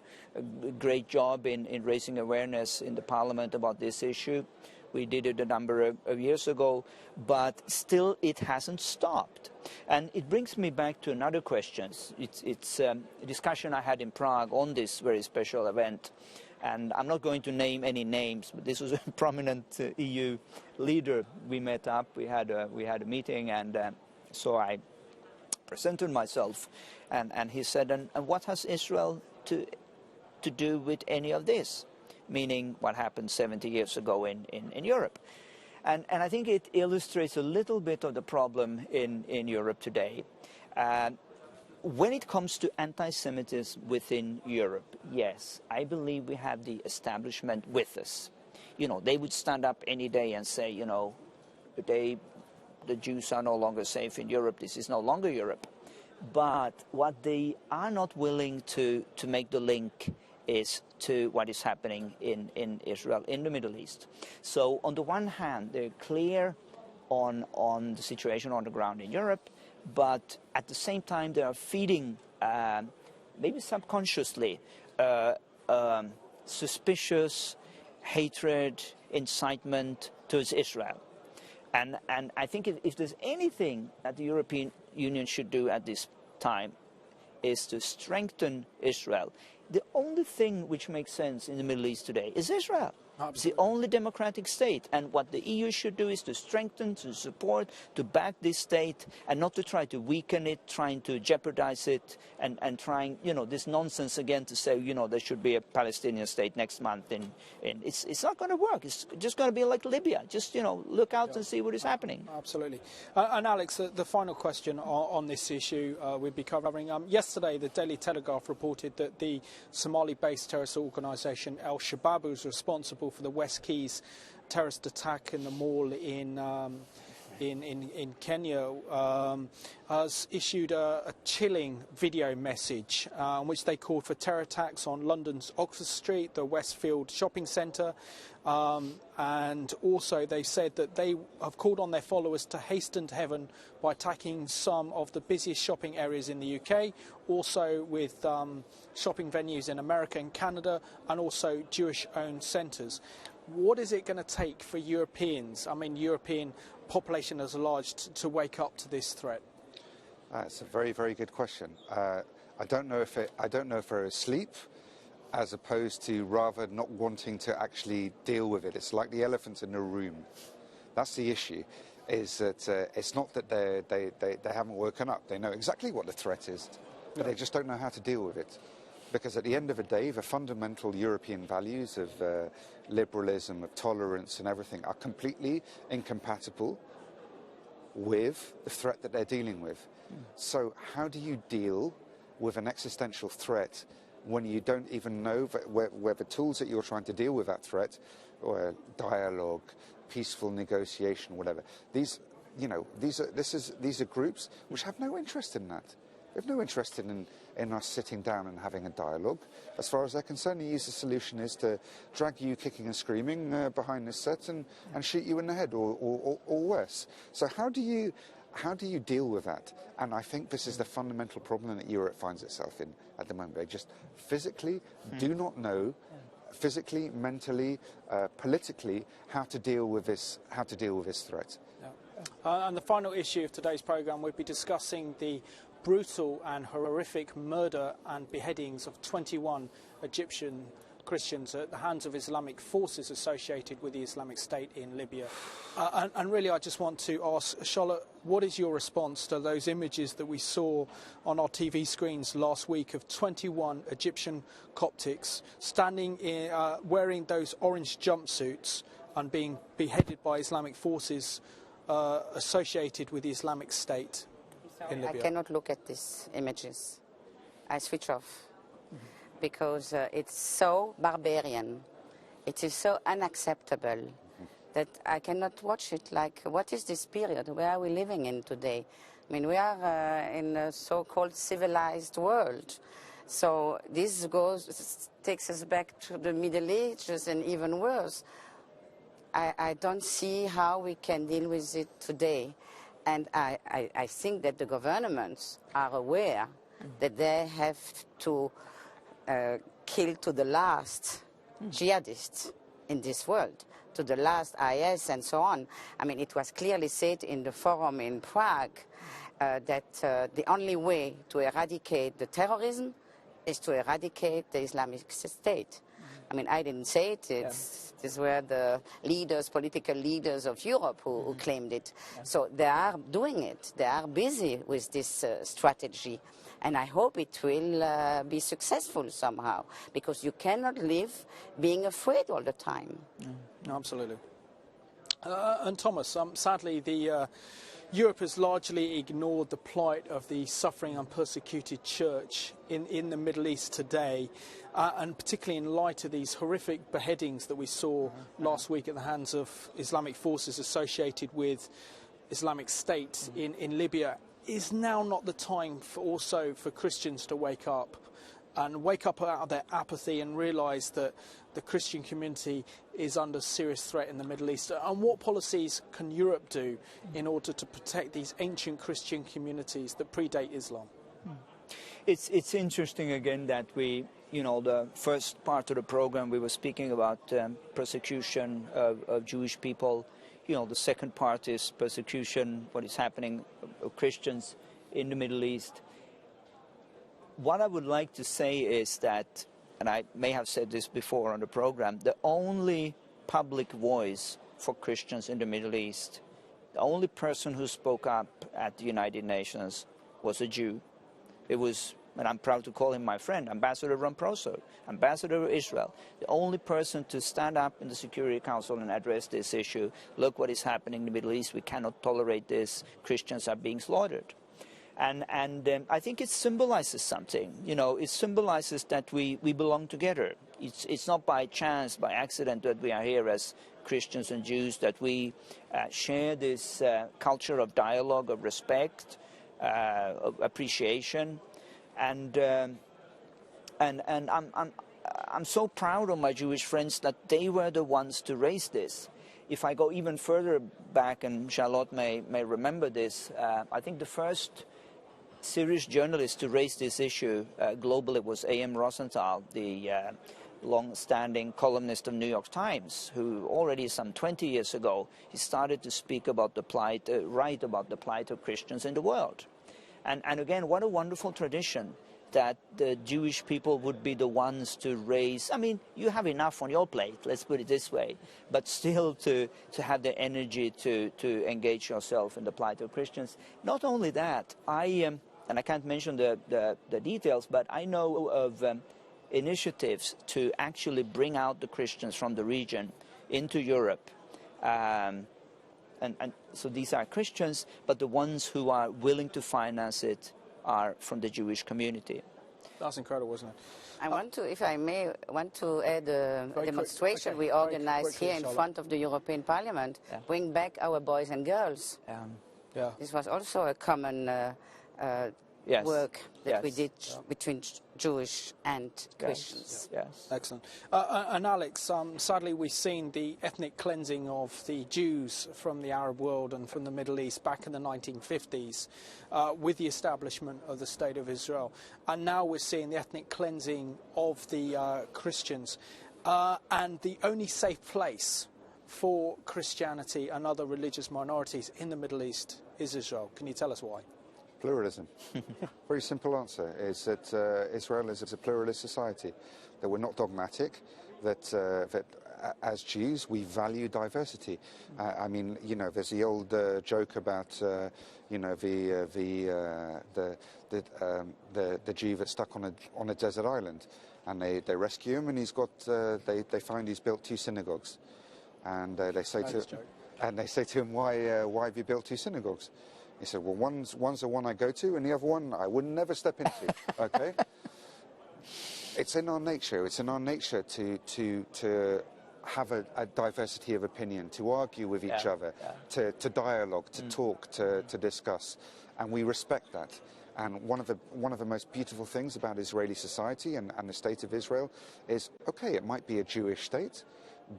great job in raising awareness in the Parliament about this issue. We did it a number of years ago, but still it hasn't stopped. And it brings me back to another question. It's a discussion I had in Prague on this very special event. And I'm not going to name any names, but this was a prominent EU leader. We met up, we had a meeting, and so I presented myself. And he said, and what has Israel to do with any of this? Meaning what happened 70 years ago in Europe. And I think it illustrates a little bit of the problem in Europe today. When it comes to anti-Semitism within Europe, yes, I believe we have the establishment with us. You know, they would stand up any day and say, you know, the Jews are no longer safe in Europe, this is no longer Europe. But what they are not willing to make the link is to what is happening in Israel, in the Middle East. So on the one hand, they're clear on the situation on the ground in Europe, but at the same time they are feeding, maybe subconsciously, suspicious hatred, incitement towards Israel. And I think if there's anything that the European Union should do at this time, is to strengthen Israel. The only thing which makes sense in the Middle East today is Israel. Absolutely. It's the only democratic state. And what the EU should do is to strengthen, to support, to back this state, and not to try to weaken it, trying to jeopardize it, and trying, you know, this nonsense again to say, you know, there should be a Palestinian state next month. It's not going to work. It's just going to be like Libya. Just, you know, look out and see what is happening. Absolutely. And Alex, the final question on this issue we'll be covering. Yesterday, the Daily Telegraph reported that the Somali-based terrorist organisation Al-Shabaab was responsible for the West Keys terrorist attack in the mall in Kenya, has issued a chilling video message in which they called for terror attacks on London's Oxford Street, the Westfield shopping centre, and also they said that they have called on their followers to hasten to heaven by attacking some of the busiest shopping areas in the UK, also with shopping venues in America and Canada, and also Jewish-owned centres. What is it going to take for Europeans, I mean European population as large, to wake up to this threat? It's a very, very good question. I don't know if they're asleep, as opposed to rather not wanting to actually deal with it. It's like the elephant in the room. That's the issue. Is that it's not that they haven't woken up. They know exactly what the threat is, but they just don't know how to deal with it. Because at the end of the day, the fundamental European values of liberalism, of tolerance and everything are completely incompatible with the threat that they're dealing with. So how do you deal with an existential threat when you don't even know where the tools that you're trying to deal with that threat, or dialogue, peaceful negotiation, whatever. These are groups which have no interest in that. They have no interest in us sitting down and having a dialogue. As far as they're concerned, the easiest solution is to drag you kicking and screaming behind this set and shoot you in the head or worse. So how do you deal with that? And I think this is the fundamental problem that Europe finds itself in at the moment. They just physically do not know, physically, mentally, politically, how to deal with this threat. And the final issue of today's programme, we'll be discussing the brutal and horrific murder and beheadings of 21 Egyptian Christians at the hands of Islamic forces associated with the Islamic State in Libya. And really, I just want to ask, Charlotte, what is your response to those images that we saw on our TV screens last week of 21 Egyptian Coptics standing in, wearing those orange jumpsuits and being beheaded by Islamic forces associated with the Islamic State in Libya? I cannot look at these images. I switch off. Because it's so barbarian, it is so unacceptable that I cannot watch it. Like, what is this period? Where are we living in today? I mean, we are in a so-called civilized world. So this takes us back to the Middle Ages and even worse. I don't see how we can deal with it today. And I think that the governments are aware that they have to kill to the last jihadists in this world, to the last IS and so on. I mean, it was clearly said in the forum in Prague that the only way to eradicate the terrorism is to eradicate the Islamic State. I mean, I didn't say it. These were the leaders, political leaders of Europe who claimed it. So they are doing it. They are busy with this strategy. And I hope it will be successful somehow, because you cannot live being afraid all the time. Absolutely. And Thomas, sadly, Europe has largely ignored the plight of the suffering and persecuted church in the Middle East today, and particularly in light of these horrific beheadings that we saw last week at the hands of Islamic forces associated with Islamic State in Libya. Is now not the time for Christians to wake up out of their apathy and realise that the Christian community is under serious threat in the Middle East? And what policies can Europe do in order to protect these ancient Christian communities that predate Islam? It's interesting again that we, the first part of the program we were speaking about persecution of Jewish people. The second part is persecution, what is happening of Christians in the Middle East. What I would like to say is that, and I may have said this before on the program, the only public voice for Christians in the Middle East, the only person who spoke up at the United Nations was a Jew. It was, and I'm proud to call him my friend, Ambassador Ramproso, Ambassador of Israel, the only person to stand up in the Security Council and address this issue. Look what is happening in the Middle East. We cannot tolerate this. Christians are being slaughtered. And I think it symbolizes something. It symbolizes that we belong together. It's not by chance, by accident that we are here as Christians and Jews, that we share this culture of dialogue, of respect, of appreciation. And I'm so proud of my Jewish friends that they were the ones to raise this. If I go even further back, and Charlotte may remember this, I think the first serious journalist to raise this issue globally was A.M. Rosenthal, the long-standing columnist of New York Times, who already some 20 years ago, he started to speak about the plight, write about the plight of Christians in the world. And again, what a wonderful tradition that the Jewish people would be the ones to raise. I mean, you have enough on your plate, let's put it this way, but still to have the energy to engage yourself in the plight of Christians. Not only that, and I can't mention the details, but I know of initiatives to actually bring out the Christians from the region into Europe. And so these are Christians, but the ones who are willing to finance it are from the Jewish community. That's incredible, isn't it? I want to, if I may, add a demonstration we organized here in front of the European Parliament. Yeah. Bring back our boys and girls. Yeah. This was also a common work that we did between Jewish and Christians. Yes. Excellent. And Alex, sadly we've seen the ethnic cleansing of the Jews from the Arab world and from the Middle East back in the 1950s with the establishment of the State of Israel. And now we're seeing the ethnic cleansing of the Christians. And the only safe place for Christianity and other religious minorities in the Middle East is Israel. Can you tell us why? Pluralism. Very simple answer is that Israel is a pluralist society, that we're not dogmatic, that as Jews we value diversity. I mean, you know, there's the old joke about you know, the Jew that's stuck on a desert island, and they rescue him, and he's got they find he's built 2 synagogues, and they say to him, why have you built 2 synagogues? He said, well, one's the one I go to, and the other one I would never step into. Okay. It's in our nature. It's in our nature to have a diversity of opinion, to argue with each other, to dialogue, to talk, to discuss, and we respect that. And one of the most beautiful things about Israeli society and the state of Israel is, okay, it might be a Jewish state,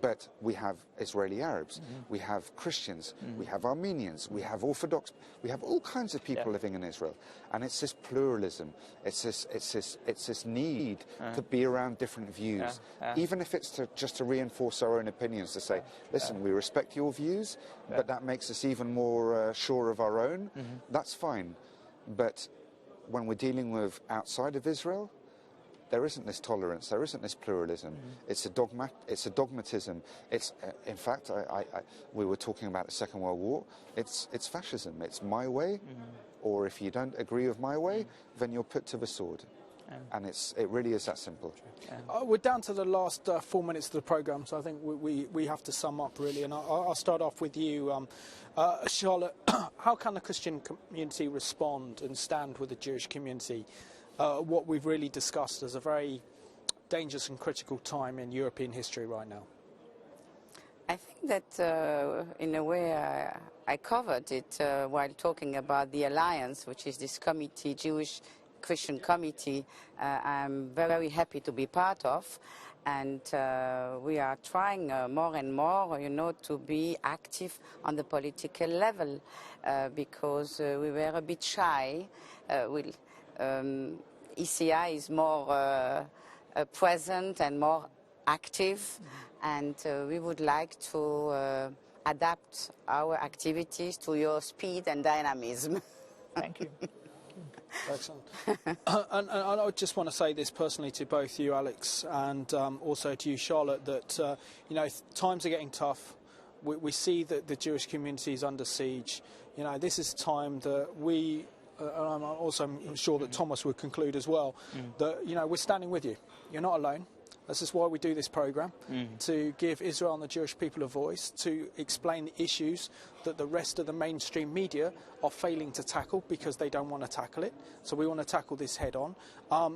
but we have Israeli Arabs, we have Christians, we have Armenians, we have Orthodox, we have all kinds of people living in Israel, and it's this pluralism, it's this need to be around different views, even if it's just to reinforce our own opinions, to say, listen, we respect your views, but that makes us even more sure of our own. That's fine, but when we're dealing with outside of Israel, there isn't this tolerance, there isn't this pluralism. It's a dogmatism. It's, in fact, we were talking about the Second World War. It's fascism. It's my way, or if you don't agree with my way, then you're put to the sword. And it really is that simple. We're down to the last 4 minutes of the programme, so I think we have to sum up, really. And I'll start off with you, Charlotte. How can the Christian community respond and stand with the Jewish community? What we've really discussed as a very dangerous and critical time in European history right now. I think that in a way I covered it while talking about the Alliance, which is this committee, Jewish Christian committee, I'm very happy to be part of. And we are trying more and more, you know, to be active on the political level because we were a bit shy. ECI is more present and more active, and we would like to adapt our activities to your speed and dynamism. Thank you. Excellent. And I just want to say this personally to both you, Alex, and also to you, Charlotte, that you know, times are getting tough. We see that the Jewish community is under siege. You know, this is time that we, and I'm also sure that Thomas would conclude as well, that, you know, we're standing with you. You're not alone. This is why we do this programme, to give Israel and the Jewish people a voice, to explain the issues that the rest of the mainstream media are failing to tackle because they don't want to tackle it. So we want to tackle this head on,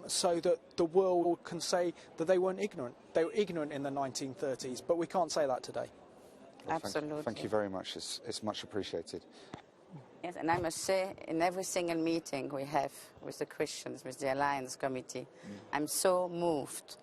so that the world can say that they weren't ignorant. They were ignorant in the 1930s, but we can't say that today. Well, Absolutely. Thank you very much. It's much appreciated. Yes, and I must say, in every single meeting we have with the Christians, with the Alliance Committee, I'm so moved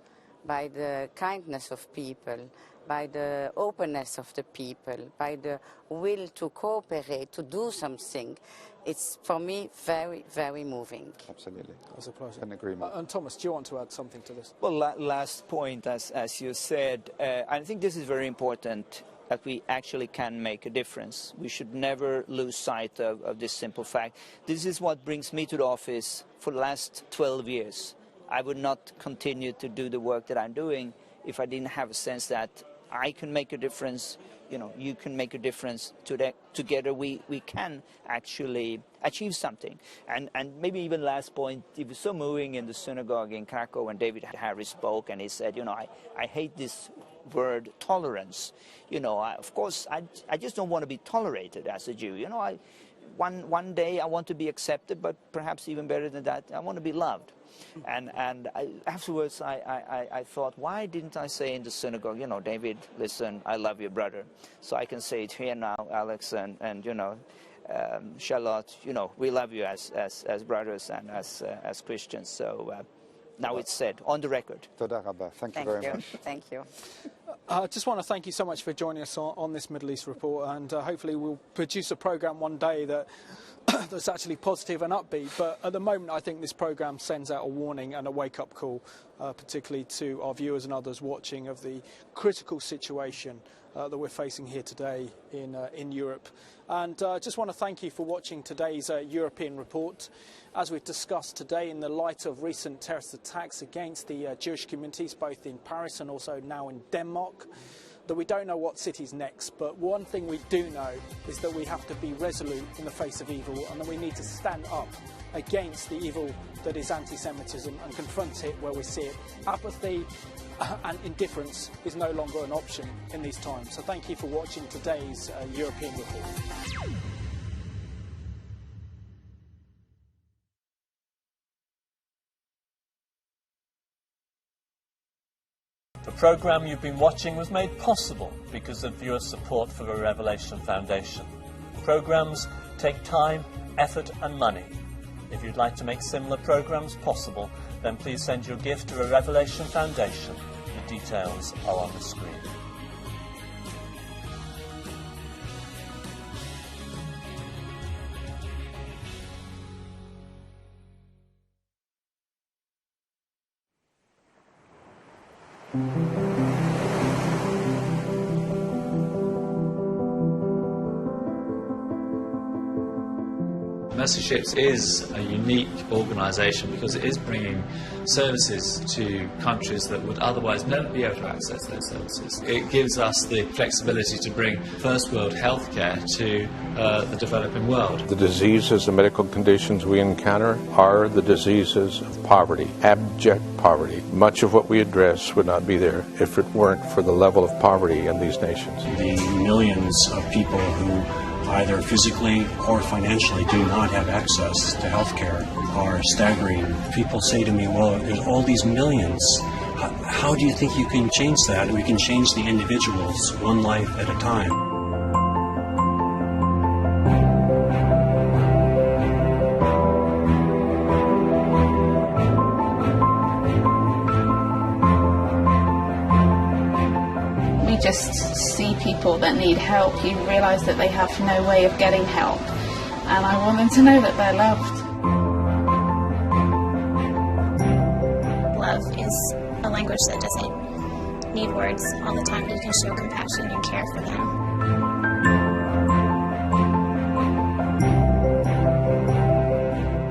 by the kindness of people, by the openness of the people, by the will to cooperate, to do something. It's, for me, very, very moving. Absolutely. That's a pleasure. An agreement. And Thomas, do you want to add something to this? Well, last point, as you said, I think this is very important, that we actually can make a difference. We should never lose sight of this simple fact. This is what brings me to the office for the last 12 years. I would not continue to do the work that I'm doing if I didn't have a sense that I can make a difference, you know, you can make a difference. Together we can actually achieve something. And maybe even last point, it was so moving in the synagogue in Krakow when David Harris spoke, and he said, you know, I hate this word tolerance. You know, of course, I just don't want to be tolerated as a Jew. You know, one day I want to be accepted, but perhaps even better than that, I want to be loved. And afterwards I thought, why didn't I say in the synagogue, you know, David, listen, I love you, brother. So I can say it here now, Alex, and you know, Charlotte, you know, we love you as brothers and as Christians. So now it's said, on the record. Toda rabba. Thank you very much. Thank you. I just want to thank you so much for joining us on this Middle East report, and hopefully we'll produce a programme one day that's actually positive and upbeat. But at the moment, I think this programme sends out a warning and a wake-up call, particularly to our viewers and others watching, of the critical situation that we're facing here today in Europe. And I just want to thank you for watching today's European report. As we've discussed today, in the light of recent terrorist attacks against the Jewish communities, both in Paris and also now in Denmark, that we don't know what city's next, but one thing we do know is that we have to be resolute in the face of evil, and that we need to stand up against the evil that is anti-Semitism and confront it where we see it. Apathy and indifference is no longer an option in these times. So thank you for watching today's European report. The programme you've been watching was made possible because of viewer support for the Revelation Foundation. Programmes take time, effort and money. If you'd like to make similar programmes possible, then please send your gift to the Revelation Foundation. The details are on the screen. Mercy Ships is a unique organisation because it is bringing services to countries that would otherwise never be able to access those services. It gives us the flexibility to bring first world healthcare to the developing world. The diseases, the medical conditions we encounter are the diseases of poverty, abject poverty. Much of what we address would not be there if it weren't for the level of poverty in these nations. The millions of people who either physically or financially do not have access to health care are staggering. People say to me, well, there's all these millions. How do you think you can change that? We can change the individuals one life at a time. Just see people that need help, you realise that they have no way of getting help, and I want them to know that they're loved. Love is a language that doesn't need words all the time. You can show compassion and care for them.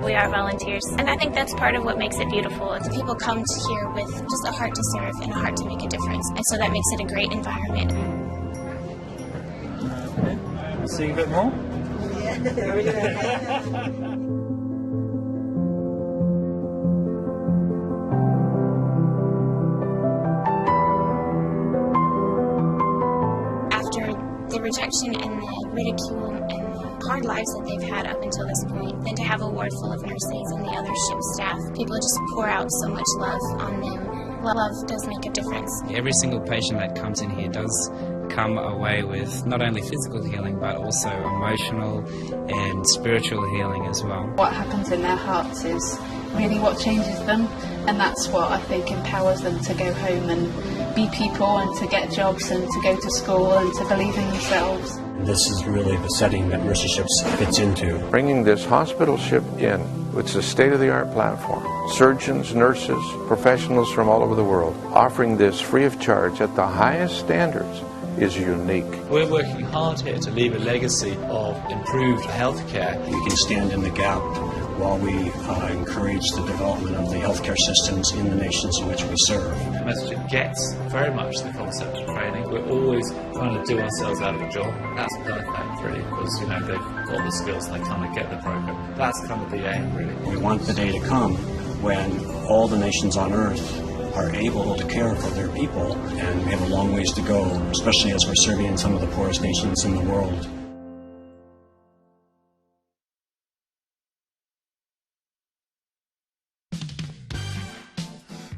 We are volunteers, and I think that's part of what makes it beautiful. The people come to here with just a heart to serve and a heart to make a difference, and so that makes it a great environment. See a bit more? After the rejection and the ridicule and hard lives that they've had up until this point, then to have a ward full of nurses and the other ship staff, people just pour out so much love on them. Love does make a difference. Every single patient that comes in here does come away with not only physical healing but also emotional and spiritual healing as well. What happens in their hearts is really what changes them, and that's what I think empowers them to go home and be people and to get jobs and to go to school and to believe in themselves. This is really the setting that Mercy Ships fits into. Bringing this hospital ship in, it's a state-of-the-art platform. Surgeons, nurses, professionals from all over the world, offering this free of charge at the highest standards is unique. We're working hard here to leave a legacy of improved healthcare. We can stand in the gap while we encourage the development of the healthcare systems in the nations in which we serve. The message gets very much the concept of training. We're always trying to do ourselves out of a job. That's perfect, really, because they've got the skills and they kind of get the program. That's kind of the aim, really. We want the day to come when all the nations on earth are able to care for their people, and we have a long ways to go, especially as we're serving in some of the poorest nations in the world.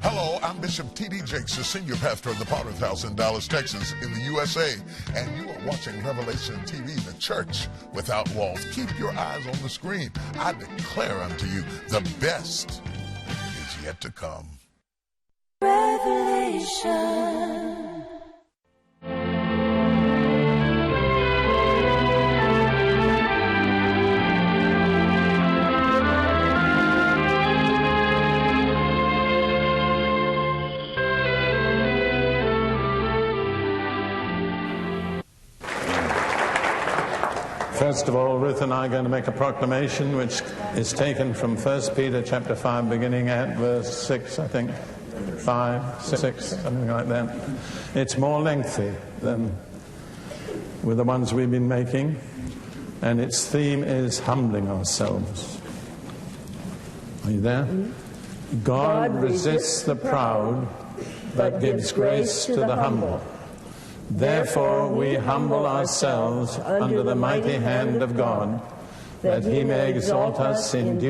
Hello, I'm Bishop T.D. Jakes, the senior pastor of the Potter's House in Dallas, Texas, in the USA, and you are watching Revelation TV, the church without walls. Keep your eyes on the screen. I declare unto you, the best is yet to come. Revelation. First of all, Ruth and I are going to make a proclamation which is taken from 1 Peter chapter 5, beginning at verse 6, I think. 5, 6, something like that. It's more lengthy than with the ones we've been making, and its theme is humbling ourselves. Are you there? God resists the proud, but gives grace to the humble. Therefore we humble ourselves under the mighty hand of God, that he may exalt us in due